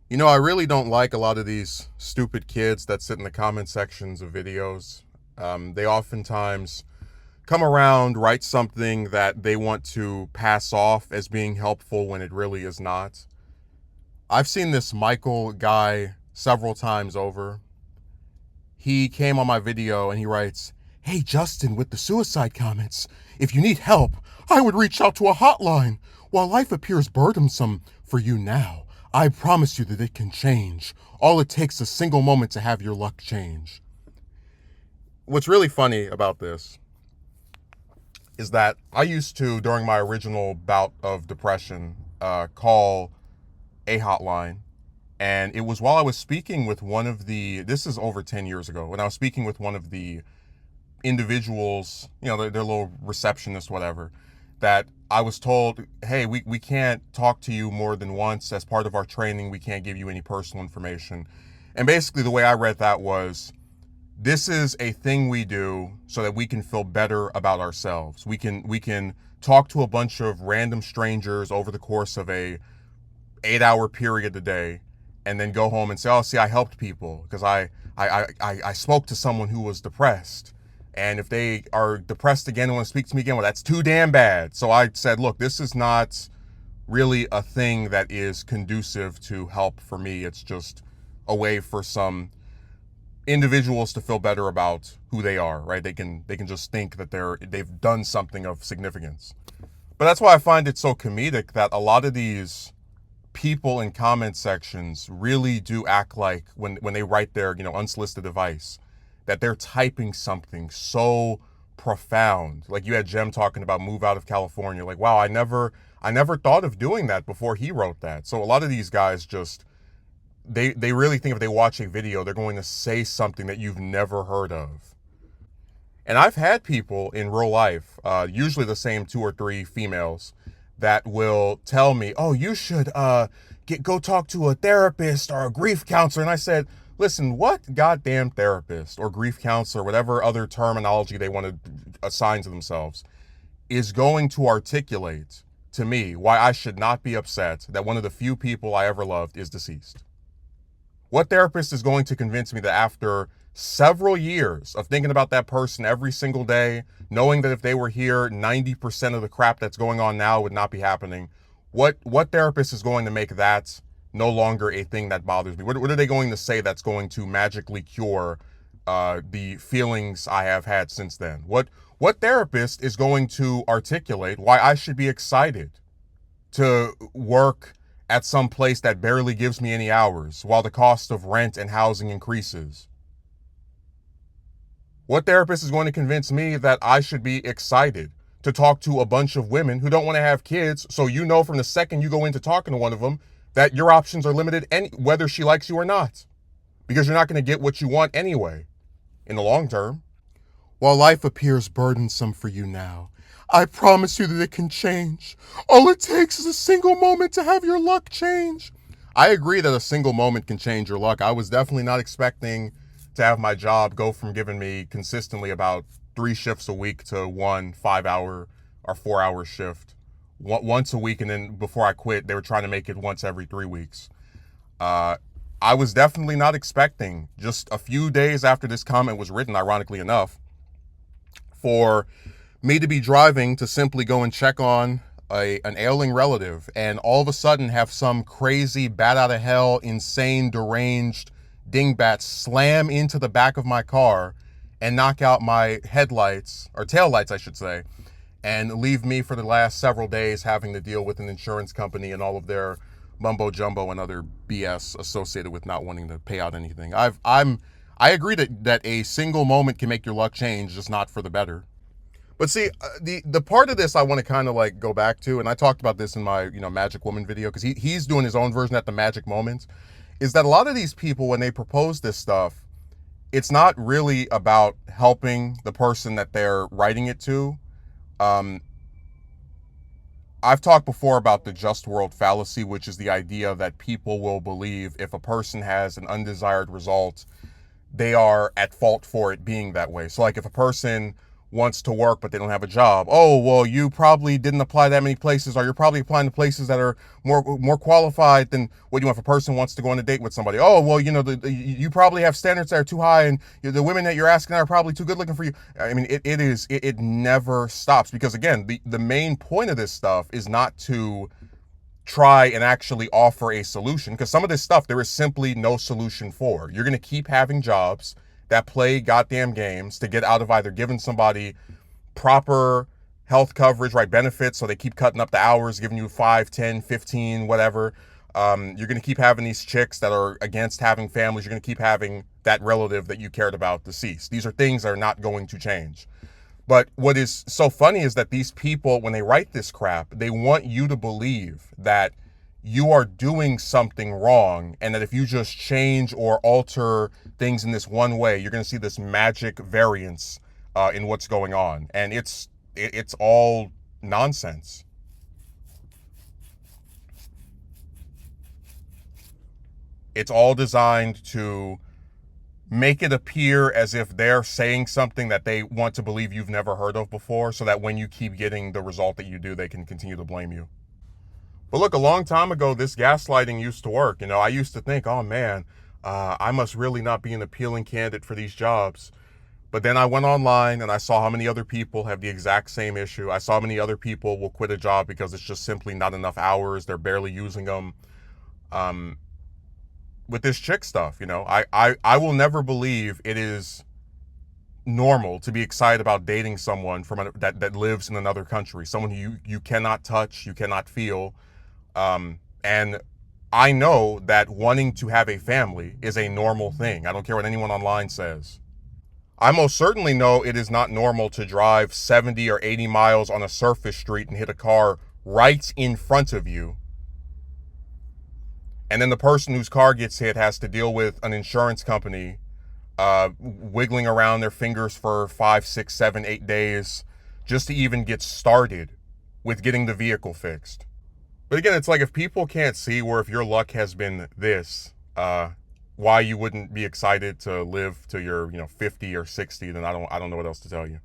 You know, I really don't like a lot of these stupid kids that sit in the comment sections of videos. They oftentimes come around, write something that they want to pass off as being helpful when it really is not. I've seen this Michael guy several times over. He came on my video and he writes, "Hey Justin, with the suicide comments, if you need help, I would reach out to a hotline. While life appears burdensome for you now, I promise you that it can change. All it takes is a single moment to have your luck change." What's really funny about this is that I used to, during my original bout of depression, call a hotline. And it was while I was speaking with this is over 10 years ago, when I was speaking with one of the individuals, their little receptionist, whatever, that I was told, hey, we can't talk to you more than once. As part of our training, we can't give you any personal information. And basically, the way I read that was, this is a thing we do so that we can feel better about ourselves. We can talk to a bunch of random strangers over the course of a 8-hour period a day, and then go home and say, "Oh, see, I helped people because I spoke to someone who was depressed. And if they are depressed again and want to speak to me again, well, that's too damn bad." So I said, look, this is not really a thing that is conducive to help for me. It's just a way for some individuals to feel better about who they are, right? They can just think that they've done something of significance. But that's why I find it so comedic that a lot of these people in comment sections really do act like, when they write their unsolicited advice, that they're typing something so profound. Like, you had Jem talking about move out of California. Like, wow, I never thought of doing that before he wrote that. So a lot of these guys just, they really think if they watch a video, they're going to say something that you've never heard of. And I've had people in real life, usually the same two or three females, that will tell me, "Oh, you should go talk to a therapist or a grief counselor." And I said, "Listen, what goddamn therapist or grief counselor, whatever other terminology they want to assign to themselves, is going to articulate to me why I should not be upset that one of the few people I ever loved is deceased? What therapist is going to convince me that after several years of thinking about that person every single day, knowing that if they were here, 90% of the crap that's going on now would not be happening? What therapist is going to make that no longer a thing that bothers me? What are they going to say that's going to magically cure the feelings I have had since then? What therapist is going to articulate why I should be excited to work at some place that barely gives me any hours while the cost of rent and housing increases? What therapist is going to convince me that I should be excited to talk to a bunch of women who don't want to have kids, so you know from the second you go into talking to one of them that your options are limited, whether she likes you or not, because you're not going to get what you want anyway in the long term? While life appears burdensome for you now, I promise you that it can change. All it takes is a single moment to have your luck change. I agree that a single moment can change your luck. I was definitely not expecting to have my job go from giving me consistently about 3 shifts a week to one 5-hour or 4-hour shift once a week. And then before I quit, they were trying to make it once every 3 weeks. I was definitely not expecting, just a few days after this comment was written, ironically enough, for me to be driving to simply go and check on an ailing relative, and all of a sudden have some crazy, bat out of hell, insane, deranged dingbat slam into the back of my car and knock out my headlights, or taillights, I should say, and leave me for the last several days having to deal with an insurance company and all of their mumbo jumbo and other BS associated with not wanting to pay out anything. I agree that a single moment can make your luck change, just not for the better. But see, the part of this I want to kind of like go back to, and I talked about this in my Magic Woman video, because he's doing his own version at the Magic Moment, is that a lot of these people, when they propose this stuff, it's not really about helping the person that they're writing it to. Um, I've talked before about the just world fallacy, which is the idea that people will believe if a person has an undesired result, they are at fault for it being that way. So like, if a person wants to work but they don't have a job. Oh, well, you probably didn't apply that many places, or you're probably applying to places that are more qualified than what you want if a person wants to go on a date with somebody. Oh, well, you know, you probably have standards that are too high, and the women that you're asking are probably too good looking for you. I mean, it never stops, because again, the main point of this stuff is not to try and actually offer a solution, because some of this stuff there is simply no solution for. You're going to keep having jobs that play goddamn games to get out of either giving somebody proper health coverage, right, benefits, so they keep cutting up the hours, giving you 5, 10, 15, whatever. You're going to keep having these chicks that are against having families. You're going to keep having that relative that you cared about deceased. These are things that are not going to change. But what is so funny is that these people, when they write this crap, they want you to believe that you are doing something wrong, and that if you just change or alter things in this one way, you're going to see this magic variance in what's going on. And it's all nonsense. It's all designed to make it appear as if they're saying something that they want to believe you've never heard of before, so that when you keep getting the result that you do, they can continue to blame you. But look, a long time ago, this gaslighting used to work. You know, I used to think, oh man, I must really not be an appealing candidate for these jobs. But then I went online and I saw how many other people have the exact same issue. I saw how many other people will quit a job because it's just simply not enough hours. They're barely using them. With this chick stuff, you know, I will never believe it is normal to be excited about dating someone that lives in another country, someone who you cannot touch, you cannot feel. And I know that wanting to have a family is a normal thing. I don't care what anyone online says. I most certainly know it is not normal to drive 70 or 80 miles on a surface street and hit a car right in front of you, and then the person whose car gets hit has to deal with an insurance company wiggling around their fingers for 5, 6, 7, 8 days just to even get started with getting the vehicle fixed. But again, it's like, if people can't see where if your luck has been this, why you wouldn't be excited to live to your 50 or 60, then I don't know what else to tell you.